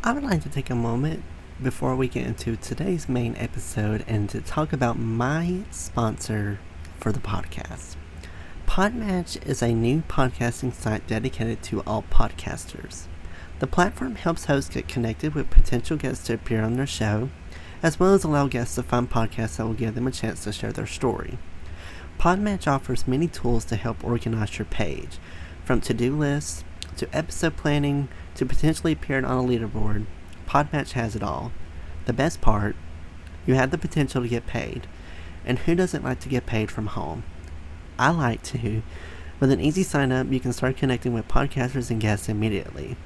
I would like to take a moment before we get into today's main episode and to talk about my sponsor for the podcast. Podmatch is a new podcasting site dedicated to all podcasters. The platform helps hosts get connected with potential guests to appear on their show, as well as allow guests to find podcasts that will give them a chance to share their story. Podmatch offers many tools to help organize your page, from to-do lists to episode planning to potentially appearing on a leaderboard. Podmatch has it all. The best part, you have the potential to get paid. And who doesn't like to get paid from home? I like to. With an easy sign up, you can start connecting with podcasters and guests immediately.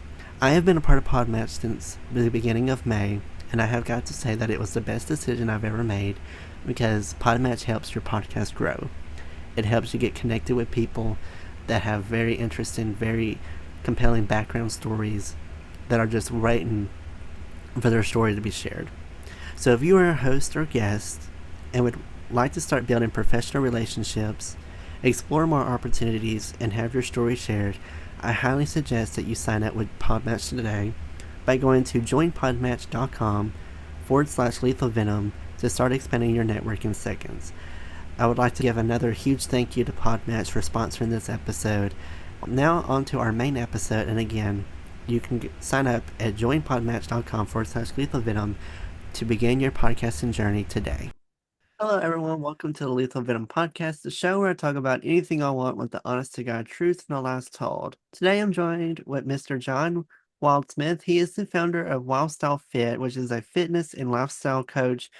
I have been a part of Podmatch since the beginning of May, and I have got to say that it was the best decision I've ever made because Podmatch helps your podcast grow. It helps you get connected with people that have very interesting, very compelling background stories that are just waiting for their story to be shared. So if you are a host or guest and would like to start building professional relationships, explore more opportunities, and have your story shared, I highly suggest that you sign up with Podmatch today by going to joinpodmatch.com/lethal venom to start expanding your network in seconds. I would like to give another huge thank you to Podmatch for sponsoring this episode. Now on to our main episode, and again, you can sign up at joinpodmatch.com/lethal venom to begin your podcasting journey today. Hello everyone, welcome to the Lethal Venom Podcast, the show where I talk about anything I want with the honest to God truth and the lies told. Today I'm joined with Mr. John Wildsmith. He is the founder of Lifestyle Fit, which is a fitness and lifestyle coach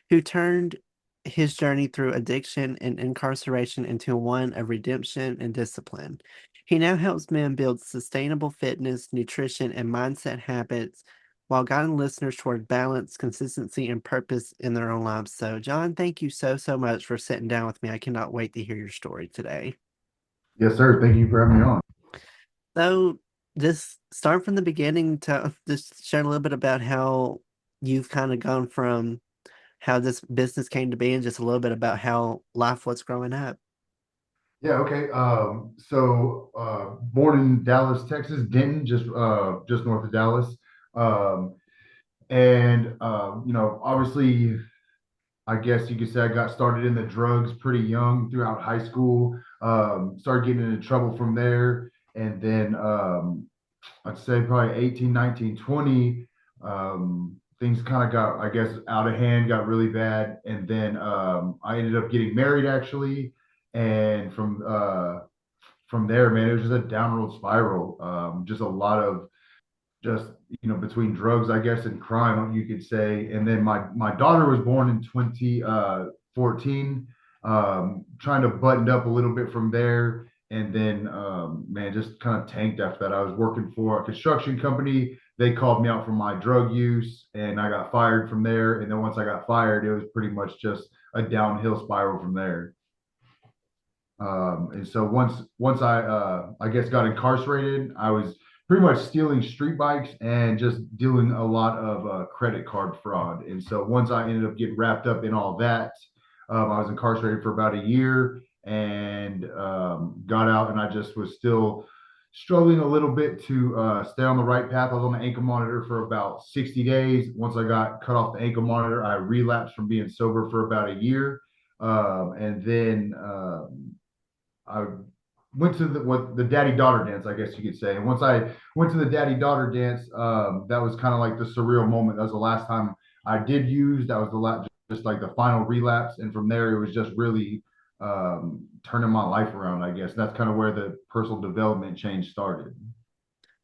who turned his journey through addiction and incarceration into one of redemption and discipline. He now helps men build sustainable fitness, nutrition, and mindset habits while guiding listeners toward balance, consistency, and purpose in their own lives. So, John, thank you so much for sitting down with me. I cannot wait to hear your story today. Yes, sir. Thank you for having me on. So, just start from the beginning to just share a little bit about how you've kind of gone from how this business came to be and just a little bit about how life was growing up. Yeah, okay. Born in Dallas, Texas, Denton, just north of Dallas. Um, Obviously, I guess you could say I got started in the drugs pretty young throughout high school. Started getting into trouble from there, and then I'd say probably 18, 19, 20. Things kind of got, I guess, out of hand, got really bad. And then I ended up getting married actually. And from there, man, it was just a downward spiral. Just a lot of just, between drugs, I guess, and crime, you could say. And then my daughter was born in 2014. Trying to button up a little bit from there. And then, man, just kind of tanked after that. I was working for a construction company. They called me out for my drug use, and I got fired from there. And then once I got fired, it was pretty much just a downhill spiral from there. And so once I guess got incarcerated, I was pretty much stealing street bikes and just doing a lot of credit card fraud. And so once I ended up getting wrapped up in all that, I was incarcerated for about a year and got out, and I just was still struggling a little bit to stay on the right path. I was on the ankle monitor for about 60 days. Once I got cut off the ankle monitor, I relapsed from being sober for about a year. And then I went to the daddy daughter dance, I guess you could say. And once I went to the daddy daughter dance, that was kind of like the surreal moment. That was the last time I did use. That was the last, just like the final relapse. And from there, it was just really turning my life around, I guess. That's kind of where the personal development change started.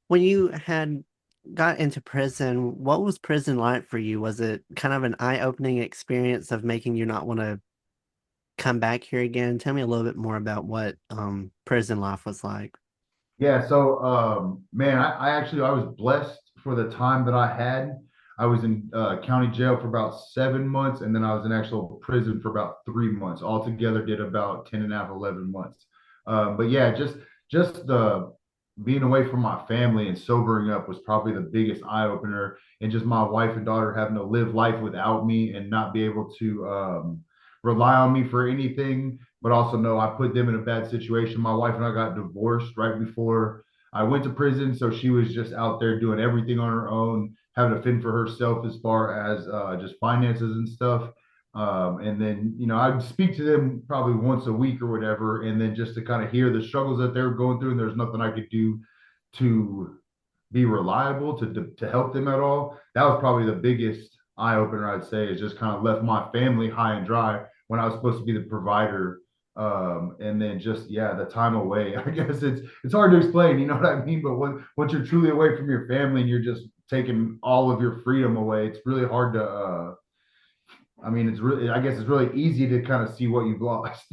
When you had got into prison, what was prison like for you? Was it kind of an eye-opening experience of making you not want to come back here again? Tell me a little bit more about what prison life was like. Yeah, so man, I was blessed for the time that I had. I was in county jail for about 7 months, and then I was in actual prison for about 3 months. Altogether, did about 10 and a half, 11 months. But yeah, just the being away from my family and sobering up was probably the biggest eye opener. And just my wife and daughter having to live life without me and not be able to rely on me for anything, but also know I put them in a bad situation. My wife and I got divorced right before I went to prison, so she was just out there doing everything on her own, having to fend for herself as far as just finances and stuff. And then, I'd speak to them probably once a week or whatever, and then just to kind of hear the struggles that they're going through, and there's nothing I could do to be reliable to help them at all. That was probably the biggest eye opener, I'd say, is just kind of left my family high and dry when I was supposed to be the provider. And then just the time away. I guess it's hard to explain, you know what I mean? But once you're truly away from your family and you're just taking all of your freedom away, it's really hard to I mean, I guess it's really easy to kind of see what you've lost.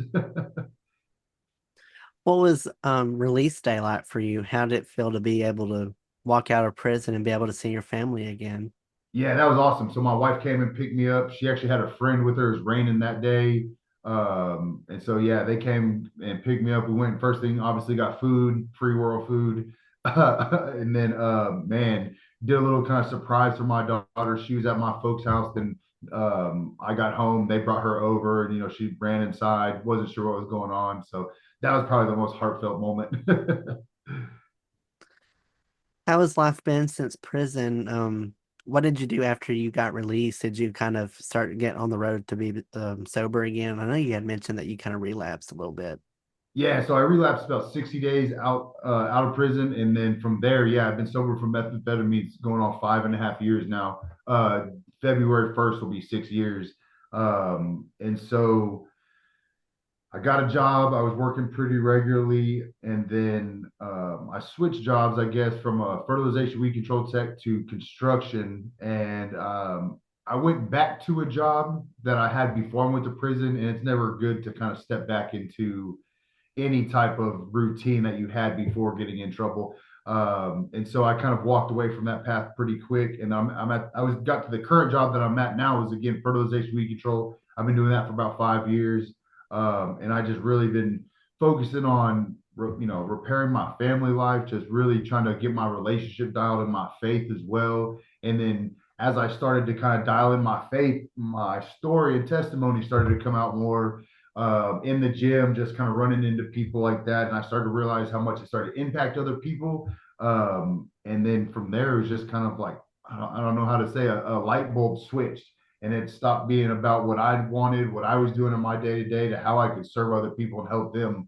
What was release day like for you? How did it feel to be able to walk out of prison and be able to see your family again? Yeah, that was awesome. So my wife came and picked me up. She actually had a friend with her. It was raining that day. And so yeah, they came and picked me up. We went first thing, obviously got food, free world food. And then man, did a little kind of surprise for my daughter. She was at my folks' house. Then I got home, they brought her over, and she ran inside, wasn't sure what was going on. So that was probably the most heartfelt moment. How has life been since prison? What did you do after you got released? Did you kind of start getting on the road to be sober again? I know you had mentioned that you kind of relapsed a little bit. Yeah, so I relapsed about 60 days out of prison, and then from there, yeah, I've been sober from methamphetamines going on 5.5 years now. February 1st will be 6 years. And so I got a job. I was working pretty regularly, and then I switched jobs, I guess, from a fertilization weed control tech to construction. And I went back to a job that I had before I went to prison, and it's never good to kind of step back into any type of routine that you had before getting in trouble. And so I kind of walked away from that path pretty quick. And I was got to the current job that I'm at now is again fertilization weed control. I've been doing that for about 5 years. And I just really been focusing on repairing my family life, just really trying to get my relationship dialed in, my faith as well. And then as I started to kind of dial in my faith, my story and testimony started to come out more in the gym, just kind of running into people like that. And I started to realize how much it started to impact other people. And then from there, it was just kind of like, I don't know how to say, a light bulb switched. And it stopped being about what I wanted, what I was doing in my day to day, to how I could serve other people and help them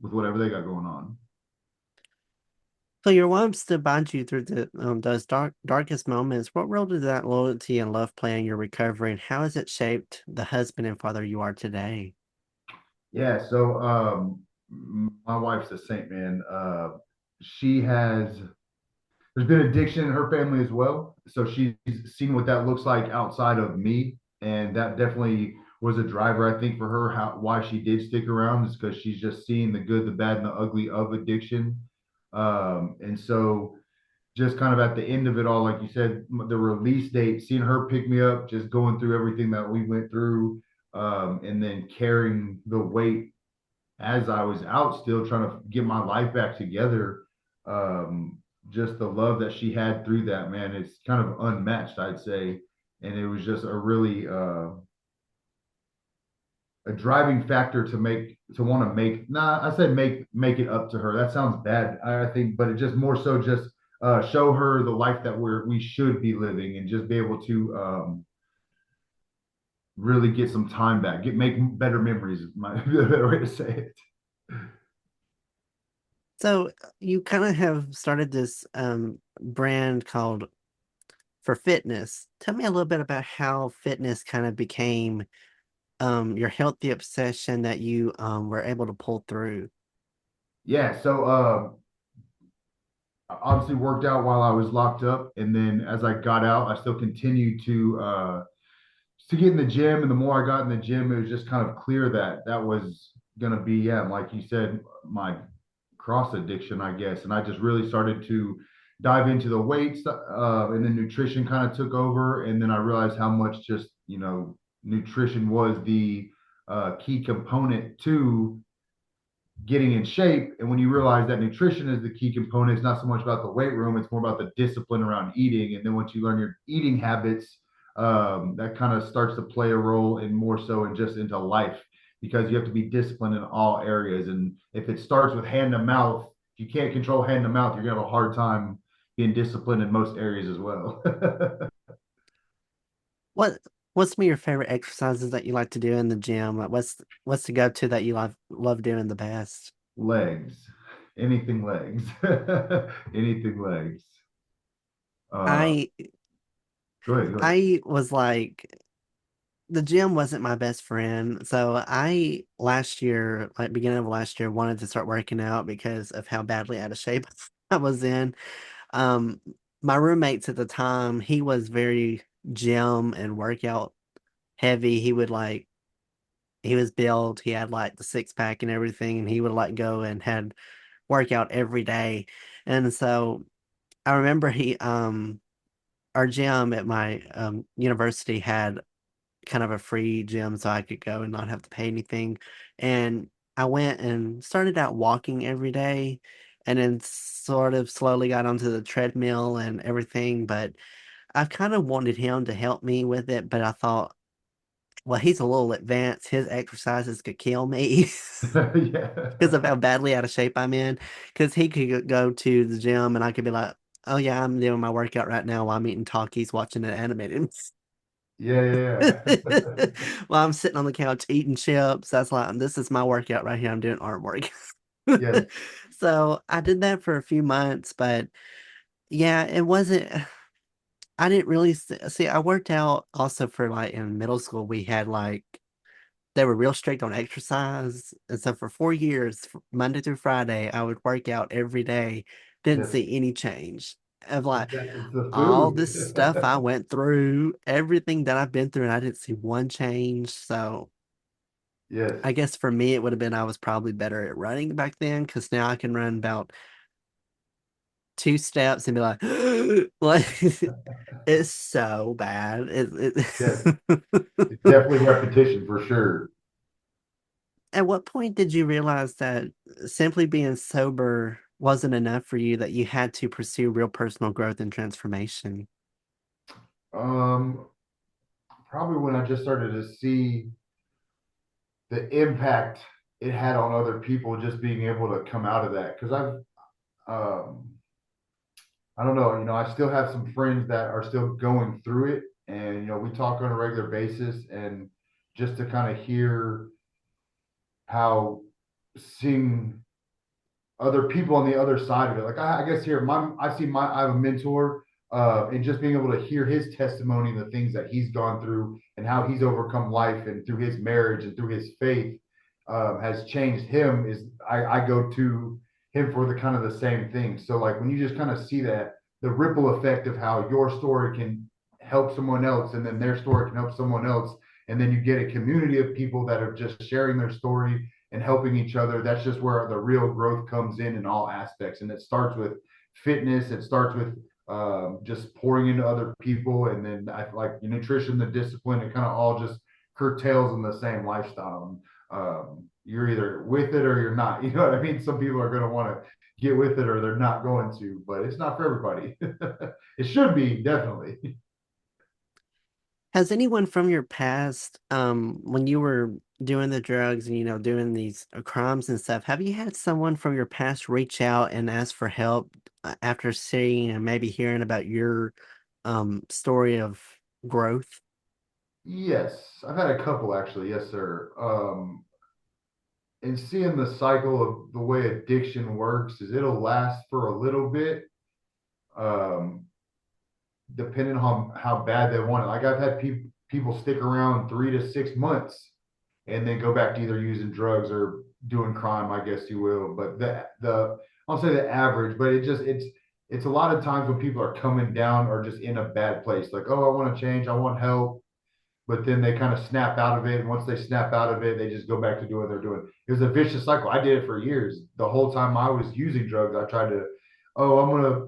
with whatever they got going on. So your wife stood by you through those darkest moments. What role did that loyalty and love play in your recovery, and how has it shaped the husband and father you are today? Yeah, so my wife's a saint, man. She has there's been addiction in her family as well. So she's seen what that looks like outside of me. And that definitely was a driver, I think, for her, why she did stick around is because she's just seeing the good, the bad, and the ugly of addiction. And so just kind of at the end of it all, like you said, the release date, seeing her pick me up, just going through everything that we went through, and then carrying the weight as I was out still trying to get my life back together. Just the love that she had through that, man, it's kind of unmatched, I'd say. And it was just a really a driving factor to want to I said make it up to her. That sounds bad, I think, but it just more so just show her the life that we should be living and just be able to really get some time back, make better memories, my better way to say it. So you kind of have started this brand called For Fitness. Tell me a little bit about how fitness kind of became your healthy obsession that you were able to pull through. Yeah, so I obviously worked out while I was locked up, and then as I got out, I still continued to get in the gym. And the more I got in the gym, it was just kind of clear that that was gonna be, yeah, like you said, my cross addiction, I guess. And I just really started to dive into the weights, and then nutrition kind of took over. And then I realized how much just nutrition was the key component to getting in shape. And when you realize that nutrition is the key component, it's not so much about the weight room, it's more about the discipline around eating. And then once you learn your eating habits, that kind of starts to play a role in more so in just into life, because you have to be disciplined in all areas. And if it starts with hand to mouth, if you can't control hand to mouth, you're gonna have a hard time being disciplined in most areas as well. What what's some of your favorite exercises that you like to do in the gym? Like what's the go-to that you love doing the best? Legs, anything legs, anything legs. Uh, I Go ahead, go ahead. I was like the gym wasn't my best friend. So I last year, like beginning of last year, wanted to start working out because of how badly out of shape I was in. Um, my roommates at the time, he was very gym and workout heavy. He was built, he had like the six pack and everything, and he would like go and had workout every day. And so I remember our gym at my university had kind of a free gym so I could go and not have to pay anything. And I went and started out walking every day and then sort of slowly got onto the treadmill and everything. But I kind of wanted him to help me with it, but I thought, well, he's a little advanced. His exercises could kill me because of Yeah. how badly out of shape I'm in. Because he could go to the gym and I could be like, oh, yeah, I'm doing my workout right now while I'm eating Takis, watching an animated. Yeah, yeah, yeah. While I'm sitting on the couch eating chips, that's like, this is my workout right here. I'm doing arm work. Yes. So I did that for a few months, but yeah, it wasn't. I didn't really see. I worked out also for like in middle school. We had like they were real strict on exercise, and so for 4 years, Monday through Friday, I would work out every day. Didn't Yes. see any change. Of like It's the all food. this stuff I went through, everything that I've been through, and I didn't see one change. So Yes. I guess for me, it would have been I was probably better at running back then because now I can run about 2 steps and be like, like it's so bad. Yes. It It's definitely repetition for sure. At what point did you realize that simply being sober wasn't enough for you, that you had to pursue real personal growth and transformation? Um, Probably when I just started to see the impact it had on other people, just being able to come out of that. Because I don't know, I still have some friends that are still going through it, and we talk on a regular basis, and just to kind of hear how seeing other people on the other side of it. Like I guess here, I have a mentor, and just being able to hear his testimony and the things that he's gone through and how he's overcome life and through his marriage and through his faith has changed him. I go to him for the kind of the same thing. So like when you just kind of see that the ripple effect of how your story can help someone else, and then their story can help someone else, and then you get a community of people that are just sharing their story and helping each other. That's just where the real growth comes in all aspects. And it starts with fitness. It starts with just pouring into other people. And then I like nutrition, the discipline, it kind of all just curtails in the same lifestyle. You're either with it or you're not. You know what I mean? Some people are going to want to get with it or they're not going to, but it's not for everybody. It should be, definitely. Has anyone from your past, when you were doing the drugs and doing these crimes and stuff, have you had someone from your past reach out and ask for help after seeing and maybe hearing about your story of growth? Yes, I've had a couple actually. Yes, sir. And seeing the cycle of the way addiction works is it'll last for a little bit, um, depending on how bad they want it. Like I've had people stick around 3 to 6 months and then go back to either using drugs or doing crime, I guess you will. But the I'll say the average, but it's a lot of times when people are coming down or just in a bad place. Like, oh, I want to change, I want help, but then they kind of snap out of it. And once they snap out of it, they just go back to doing what they're doing. It was a vicious cycle. I did it for years. The whole time I was using drugs, I tried to, oh, I'm gonna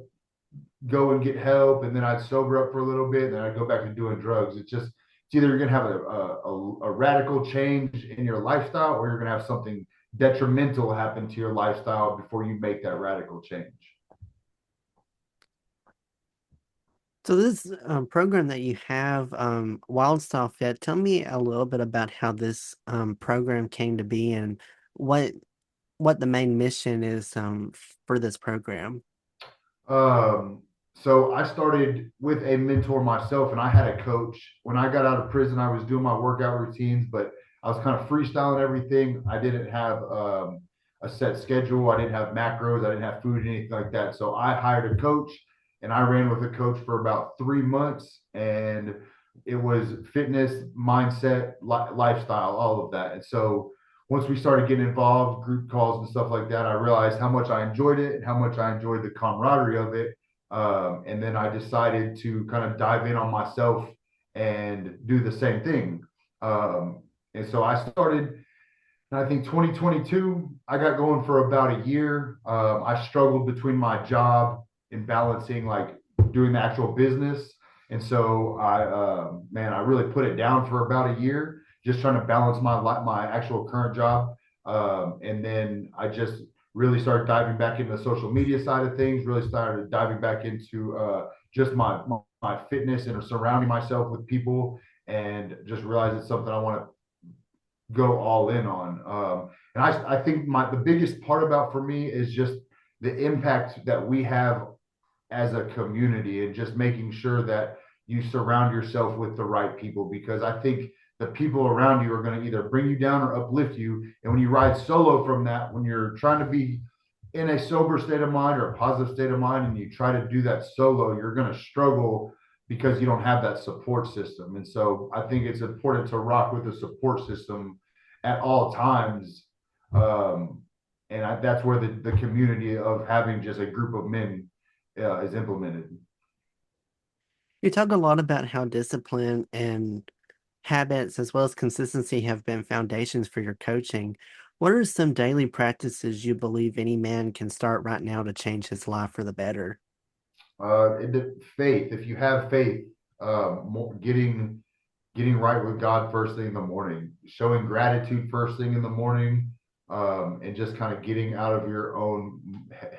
go and get help, and then I'd sober up for a little bit, and then I'd go back to doing drugs. It's either you're gonna have a radical change in your lifestyle, or you're gonna have something detrimental happen to your lifestyle before you make that radical change. So this program that you have, Wild Style Fit, tell me a little bit about how this program came to be and what what the main mission is for this program. So I started with a mentor myself, and I had a coach. When I got out of prison, I was doing my workout routines, but I was kind of freestyling everything. I didn't have a set schedule. I didn't have macros. I didn't have food, anything like that. So I hired a coach, and I ran with a coach for about 3 months, and it was fitness, mindset, lifestyle, all of that. And so once we started getting involved, group calls and stuff like that, I realized how much I enjoyed it and how much I enjoyed the camaraderie of it. And then I decided to kind of dive in on myself and do the same thing. And so I started, I think 2022, I got going for about a year. I struggled between my job and balancing like doing the actual business. And so man, I really put it down for about a year, just trying to balance my actual current job. And then I just really started diving back into the social media side of things, really started diving back into just my fitness and surrounding myself with people, and just realized it's something I want to go all in on. And I think the biggest part about for me is just the impact that we have as a community, and just making sure that you surround yourself with the right people, because I think the people around you are going to either bring you down or uplift you. And when you ride solo from that, when you're trying to be in a sober state of mind or a positive state of mind, and you try to do that solo, you're going to struggle because you don't have that support system. And so I think it's important to rock with a support system at all times. That's where the community of having just a group of men is implemented. You talk a lot about how discipline and habits as well as consistency have been foundations for your coaching. What are some daily practices you believe any man can start right now to change his life for the better? Faith. If you have faith, getting right with God first thing in the morning, showing gratitude first thing in the morning, and just kind of getting out of your own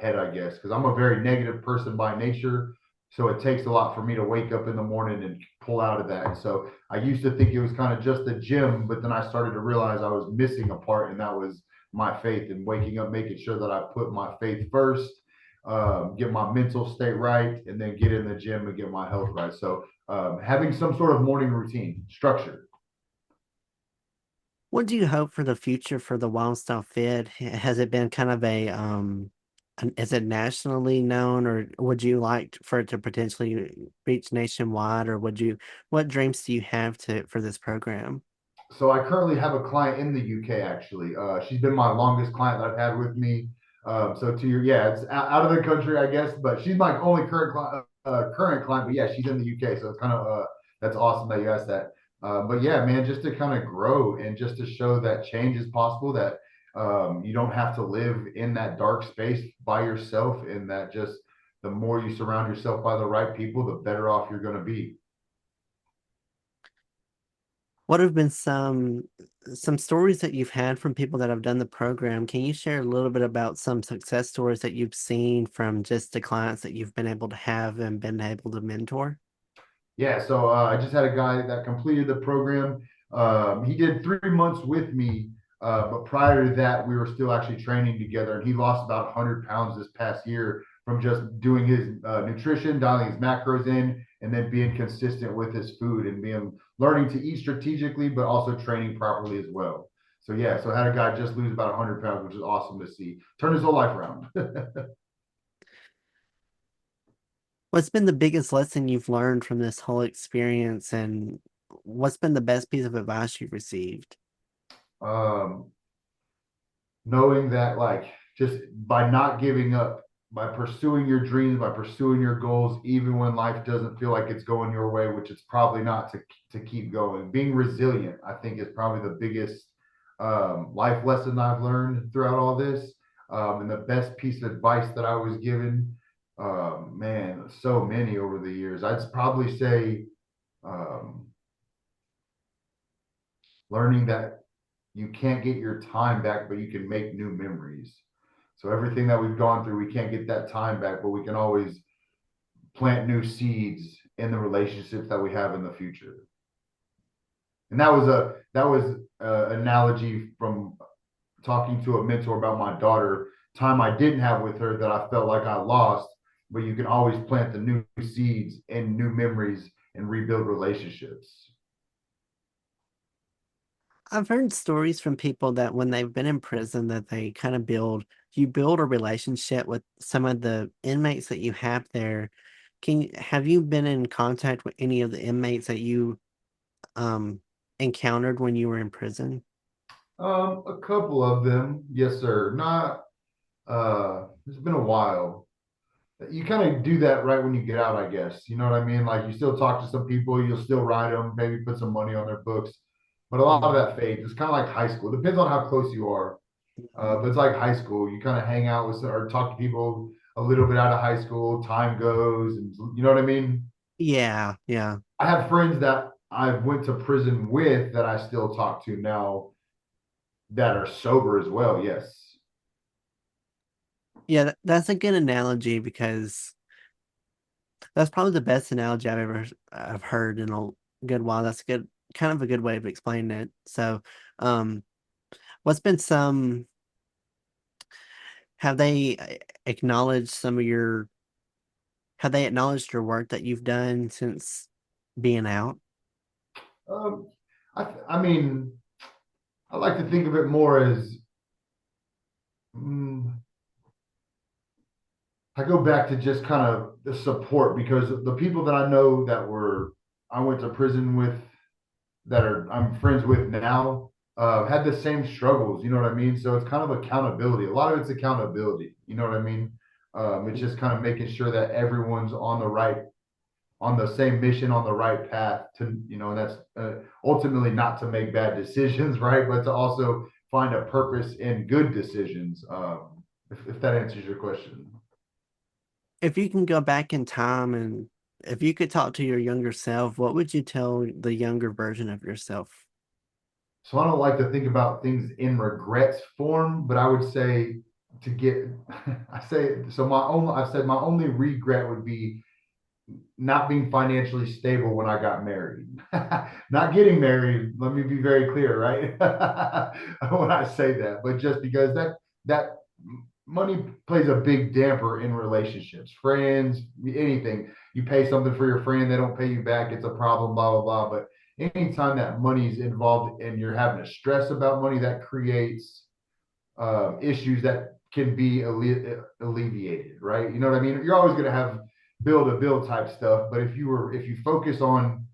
head, I guess, because I'm a very negative person by nature. So it takes a lot for me to wake up in the morning and pull out of that. And so I used to think it was kind of just the gym, but then I started to realize I was missing a part, and that was my faith, and waking up, making sure that I put my faith first, get my mental state right, and then get in the gym and get my health right. So having some sort of morning routine structure. What do you hope for the future for the Wild Style Fit? Has it been kind of is it nationally known, or would you like for it to potentially reach nationwide, or what dreams do you have for this program? So I currently have a client in the UK actually. She's been my longest client that I've had with me. So to your, yeah, it's out of the country, I guess, but she's my only current client. But yeah, she's in the UK, so it's kind of that's awesome that you asked that. But yeah, man, just to kind of grow and just to show that change is possible, that you don't have to live in that dark space by yourself, and that just the more you surround yourself by the right people, the better off you're going to be. What have been some stories that you've had from people that have done the program? Can you share a little bit about some success stories that you've seen from just the clients that you've been able to have and been able to mentor? Yeah, so I just had a guy that completed the program. He did 3 months with me, but prior to that, we were still actually training together. And he lost about 100 pounds this past year from just doing his nutrition, dialing his macros in, and then being consistent with his food, and being learning to eat strategically, but also training properly as well. So yeah, so I had a guy just lose about 100 pounds, which is awesome to see. Turn his whole life around. What's been the biggest lesson you've learned from this whole experience, and what's been the best piece of advice you've received? um, Knowing that, like, just by not giving up, by pursuing your dreams, by pursuing your goals, even when life doesn't feel like it's going your way, which it's probably not, to keep going. Being resilient, I think, is probably the biggest life lesson I've learned throughout all this. And the best piece of advice that I was given, man, so many over the years. I'd probably say um, learning that you can't get your time back, but you can make new memories. So everything that we've gone through, we can't get that time back, but we can always plant new seeds in the relationships that we have in the future. And that was a analogy from talking to a mentor about my daughter, time I didn't have with her that I felt like I lost. but you can always plant the new seeds and new memories and rebuild relationships. I've heard stories from people that when they've been in prison that they kind of you build a relationship with some of the inmates that you have there. Have you been in contact with any of the inmates that you um encountered when you were in prison? A couple of them, yes, sir. Not it's been a while. You kind of do that right when you get out, I guess. You know what I mean? Like you still talk to some people, you'll still write them, maybe put some money on their books, but a lot of Mhm. that fades. It's kind of like high school. It depends on how close you are. Mhm. But it's like high school. You kind of hang out with or talk to people a little bit out of high school. Time goes, and you know what I mean. Yeah, yeah. I have friends that I went to prison with that I still talk to now that are sober as well. Yes. Yeah, that's a good analogy because that's probably the best analogy I've heard in a good while. That's kind of a good way of explaining it. So, um, what's been some have they acknowledged some of your have they acknowledged your work that you've done since being out? Um, I mean, I like to think of it more as mm, I go back to just kind of the support because the people that I know that were I went to prison with that are I'm friends with now had the same struggles. You know what I mean? So it's kind of accountability. A lot of it's accountability. You know what I mean? It's just kind of making sure that everyone's on the same mission, on the right path to, and that's ultimately not to make bad decisions, right? But to also find a purpose in good decisions. If that answers your question. If you can go back in time and if you could talk to your younger self, what would you tell the younger version of yourself? So I don't like to think about things in regrets form, but I would say to get, I say, so I said my only regret would be not being financially stable when I got married. Not getting married, let me be very clear, right? When I say that, but just because that money plays a big damper in relationships, friends, anything. You pay something for your friend, they don't pay you back, it's a problem, blah blah blah. But anytime that money's involved and you're having to stress about money, that creates issues that can be alleviated, right? You know what I mean? You're always going to have bill to bill type stuff, but if you focus on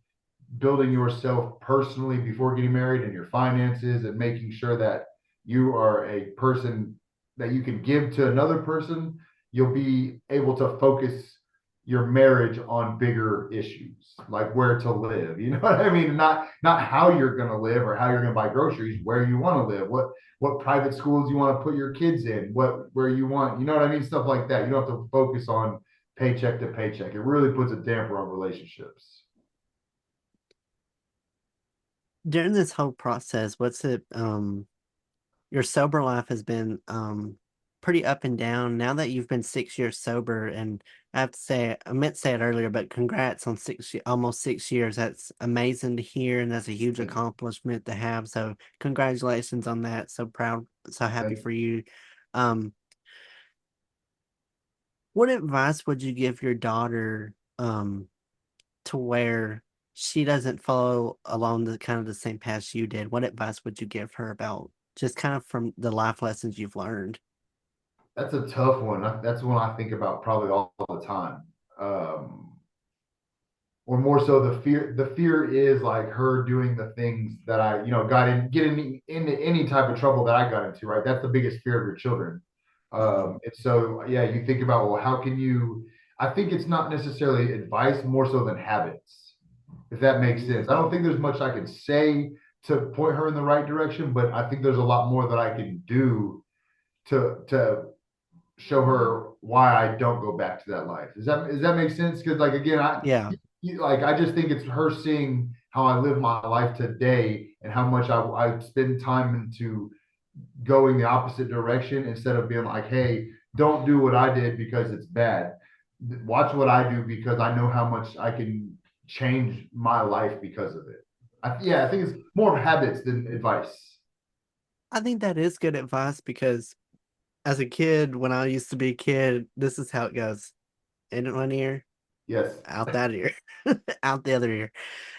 building yourself personally before getting married and your finances and making sure that you are a person that you can give to another person, you'll be able to focus your marriage on bigger issues like where to live. You know what I mean? Not how you're going to live or how you're going to buy groceries, where you want to live, what private schools you want to put your kids in, where you want, you know what I mean? Stuff like that. You don't have to focus on paycheck to paycheck. It really puts a damper on relationships. During this whole process, your sober life has been pretty up and down. Now that you've been 6 years sober, and I have to say, I meant to say it earlier, but congrats on almost 6 years. That's amazing to hear, and that's a huge Thank, accomplishment to have. So congratulations on that. So proud, so happy thank for you. Um, what advice would you give your daughter to where she doesn't follow along the kind of the same path you did? What advice would you give her about just kind of from the life lessons you've learned? That's a tough one. That's one I think about probably all the time. Um, or more so the fear is like her doing the things that I, got in, into any type of trouble that I got into, right? That's the biggest fear of your children. Mhm. And so, yeah, you think about, well, how can you, I think it's not necessarily advice more so than habits, if that makes sense. I don't think there's much I can say to point her in the right direction, but I think there's a lot more that I can do to show her why I don't go back to that life. Does that make sense? Because like again, Yeah. like I just think it's her seeing how I live my life today and how much I spend time into going the opposite direction instead of being like, hey, don't do what I did because it's bad. Watch what I do because I know how much I can change my life because of it. Yeah, I think it's more of habits than advice. I think that is good advice because as a kid, when I used to be a kid, this is how it goes. in one ear, Yes, out that ear, out the other ear.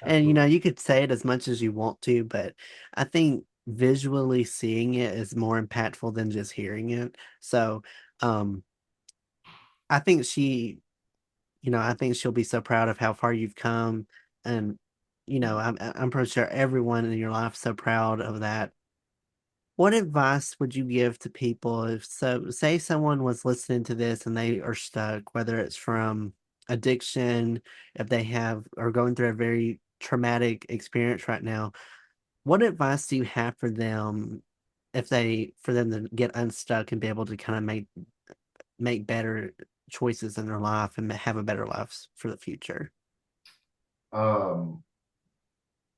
And absolutely. you could say it as much as you want to, but I think visually seeing it is more impactful than just hearing it. So, um, I think I think she'll be so proud of how far you've come, and I'm pretty sure everyone in your life is so proud of that. What advice would you give to people if so say someone was listening to this and they are stuck, whether it's from addiction, if they have are going through a very traumatic experience right now, what advice do you have for them if they for them to get unstuck and be able to kind of make better choices in their life and have a better life for the future? Um,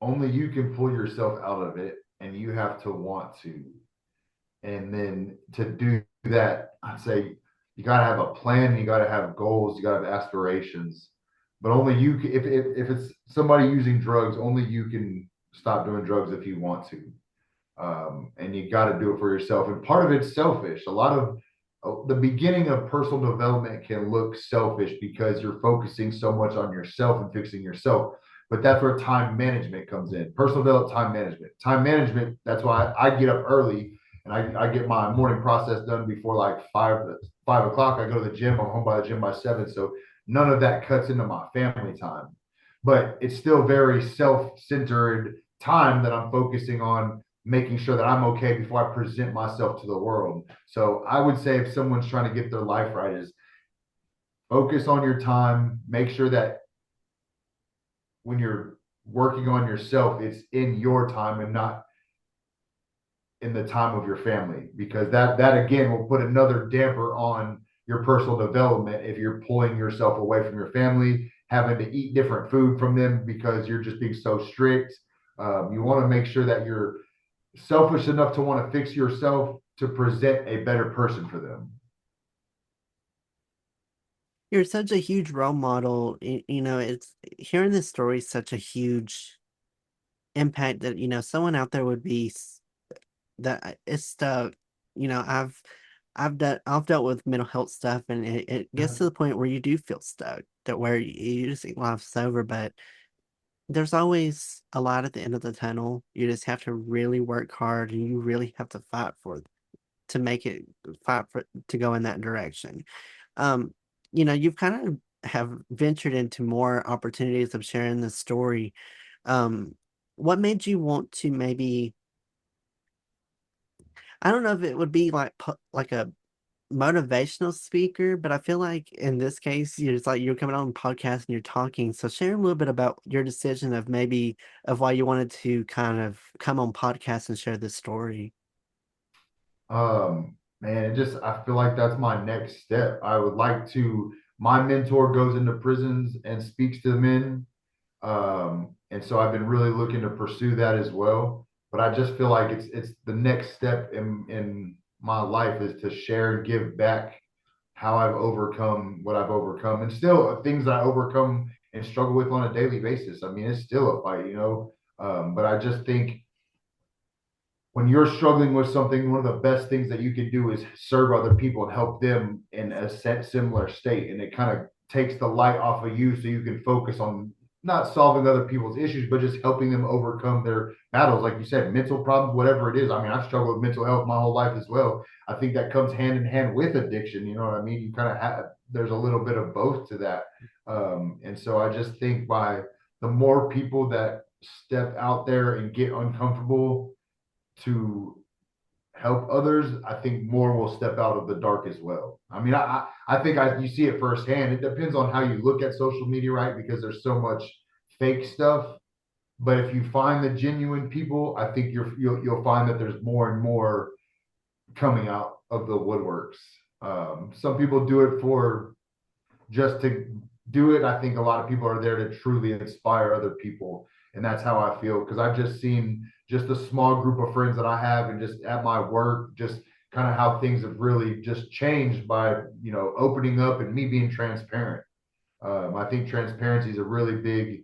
Only you can pull yourself out of it, and you have to want to. And then to do that, I'd say you got to have a plan, you got to have goals, you got to have aspirations. But only you can, if it's somebody using drugs, only you can stop doing drugs if you want to. And you got to do it for yourself. And part of it's selfish. A lot of the beginning of personal development can look selfish because you're focusing so much on yourself and fixing yourself. But that's where time management comes in. Personal development, time management. Time management, that's why I get up early and I get my morning process done before like 5 o'clock. I go to the gym. I'm home by the gym by 7. So none of that cuts into my family time. But it's still very self-centered time that I'm focusing on making sure that I'm okay before I present myself to the world. So I would say if someone's trying to get their life right, is focus on your time, make sure that when you're working on yourself, it's in your time and not in the time of your family, because that again will put another damper on your personal development if you're pulling yourself away from your family, having to eat different food from them because you're just being so strict. You want to make sure that you're selfish enough to want to fix yourself to present a better person for them. You're such a huge role model. It's hearing this story is such a huge impact that, someone out there would be that is stuck. You know, I've dealt with mental health stuff, and it gets to the point where you do feel stuck, that where you just think life's over, but there's always a light at the end of the tunnel. You just have to really work hard, and you really have to to make it fight for to go in that direction. Um, you've kind of have ventured into more opportunities of sharing this story. Um, what made you want to maybe, I don't know if it would be like a motivational speaker, but I feel like in this case, it's like you're coming on a podcast and you're talking. So share a little bit about your decision of maybe of why you wanted to kind of come on podcast and share this story. Man, it just I feel like that's my next step. I would like to. My mentor goes into prisons and speaks to the men. And so I've been really looking to pursue that as well. But I just feel like it's the next step in my life is to share and give back how I've overcome what I've overcome, and still things that I overcome and struggle with on a daily basis. I mean, it's still a fight, you know. But I just think when you're struggling with something, one of the best things that you can do is serve other people and help them in a similar state. And it kind of takes the light off of you so you can focus on not solving other people's issues, but just helping them overcome their battles. Like you said, mental problems, whatever it is. I mean, I've struggled with mental health my whole life as well. I think that comes hand in hand with addiction. You know what I mean? You kind of have, there's a little bit of both to that. And so I just think by the more people that step out there and get uncomfortable to help others, I think more will step out of the dark as well. I mean, I think you see it firsthand. It depends on how you look at social media, right? Because there's so much fake stuff. But if you find the genuine people, I think you'll find that there's more and more coming out of the woodworks. Some people do it for just to do it. I think a lot of people are there to truly inspire other people. And that's how I feel because I've just seen just a small group of friends that I have and just at my work, just kind of how things have really just changed by, opening up and me being transparent. I think transparency is a really big,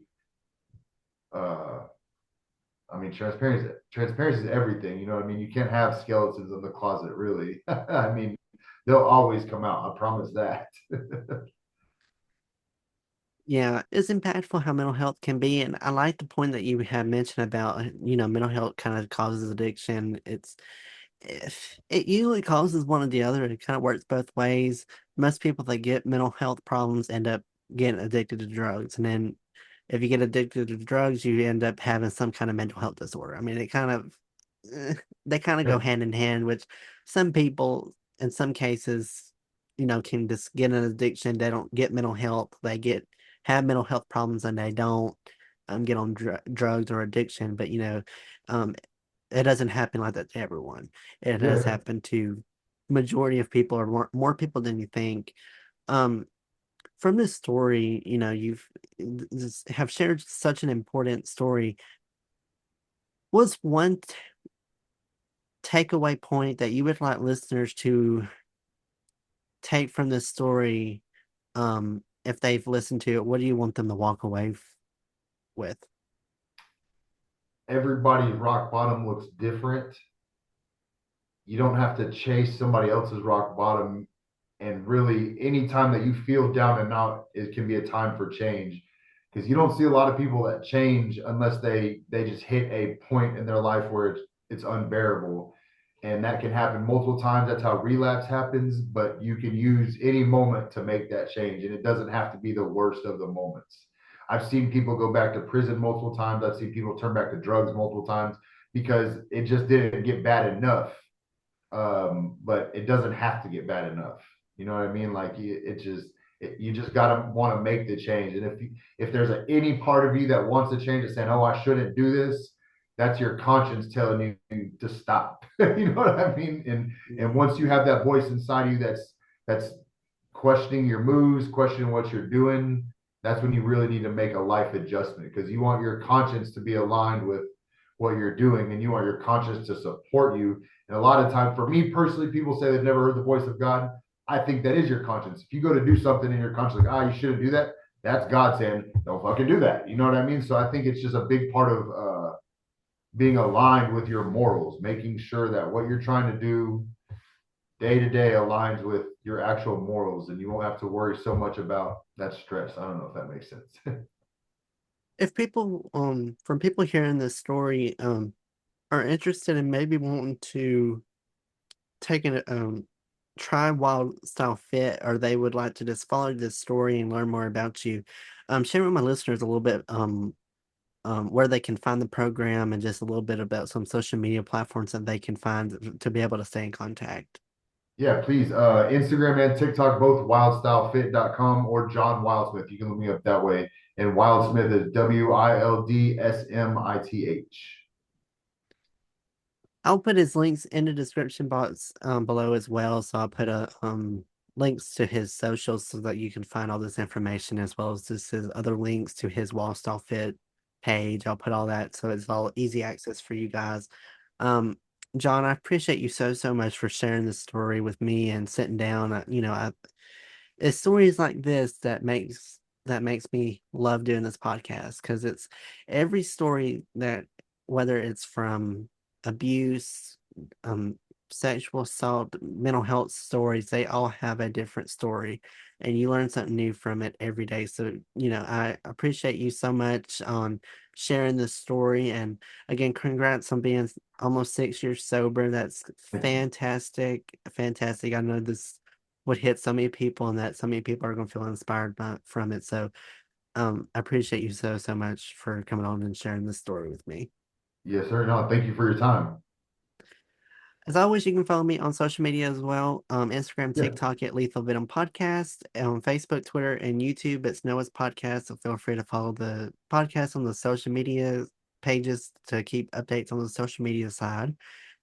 uh, I mean, transparency is everything. You know what I mean? You can't have skeletons in the closet, really. I mean, they'll always come out. I promise that. Yeah, it's impactful how mental health can be, and I like the point that you had mentioned about, mental health kind of causes addiction. If it usually causes one or the other. It kind of works both ways. Most people that get mental health problems end up getting addicted to drugs, and then if you get addicted to drugs, you end up having some kind of mental health disorder. I mean, eh, they kind of go Yeah, hand in hand, which some people, in some cases, can just get an addiction. They don't get mental health. Have mental health problems, and they don't get on drugs or addiction. But um, it doesn't happen like that to everyone. It does yeah. happen to majority of people, or more people than you think. Um, from this story, have shared such an important story. What's one takeaway point that you would like listeners to take from this story? If they've listened to it, what do you want them to walk away with? Everybody's rock bottom looks different. You don't have to chase somebody else's rock bottom. And really, anytime that you feel down and out, it can be a time for change, because you don't see a lot of people that change unless they just hit a point in their life where it's unbearable. And that can happen multiple times. That's how relapse happens. But you can use any moment to make that change, and it doesn't have to be the worst of the moments. I've seen people go back to prison multiple times. I've seen people turn back to drugs multiple times because it just didn't get bad enough. But it doesn't have to get bad enough. You know what I mean? Like you just gotta want to make the change. And if there's any part of you that wants to change, and saying, "Oh, I shouldn't do this," that's your conscience telling you to stop. You know what I mean? And Mhm. once you have that voice inside you that's questioning your moves, questioning what you're doing, that's when you really need to make a life adjustment, because you want your conscience to be aligned with what you're doing, and you want your conscience to support you. And a lot of time, for me personally, people say they've never heard the voice of God. I think that is your conscience. If you go to do something and your conscience like, you shouldn't do that, that's God saying, don't fucking do that. You know what I mean? So I think it's just a big part of being aligned with your morals, making sure that what you're trying to do day to day aligns with your actual morals, and you won't have to worry so much about that stress. I don't know if that makes sense. If people, from people hearing this story, are interested in maybe wanting to take an try Wild Style Fit, or they would like to just follow this story and learn more about you, share with my listeners a little bit where they can find the program, and just a little bit about some social media platforms that they can find to be able to stay in contact. Yeah, please. Instagram and TikTok, both wildstylefit.com or John Wildsmith. You can look me up that way. And Wildsmith is Wildsmith. I'll put his links in the description box below as well. So I'll put links to his socials so that you can find all this information, as well as just his other links to his Wall Style Fit page. I'll put all that so it's all easy access for you guys. Um, John, I appreciate you so much for sharing this story with me and sitting down. It's stories like this that makes me love doing this podcast, because it's every story that, whether it's from abuse, um sexual assault, mental health stories, they all have a different story, and you learn something new from it every day. So I appreciate you so much on sharing this story. And again, congrats on being almost 6 years sober. That's fantastic. I know this would hit so many people, and that so many people are going to feel inspired from it. So, I appreciate you so much for coming on and sharing this story with me. Yes, sir. No, thank you for your time. As always, you can follow me on social media as well. Instagram, Yeah. TikTok at Lethal Venom Podcast. On Facebook, Twitter, and YouTube, it's Noah's Podcast. So feel free to follow the podcast on the social media pages to keep updates on the social media side.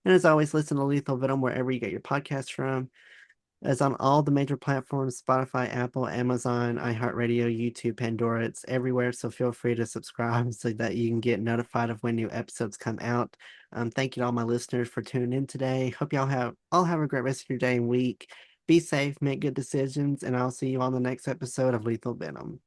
And as always, listen to Lethal Venom wherever you get your podcast from. It's on all the major platforms: Spotify, Apple, Amazon, iHeartRadio, YouTube, Pandora. It's everywhere. So feel free to subscribe so that you can get notified of when new episodes come out. Thank you to all my listeners for tuning in today. Hope y'all have a great rest of your day and week. Be safe, make good decisions, and I'll see you on the next episode of Lethal Venom.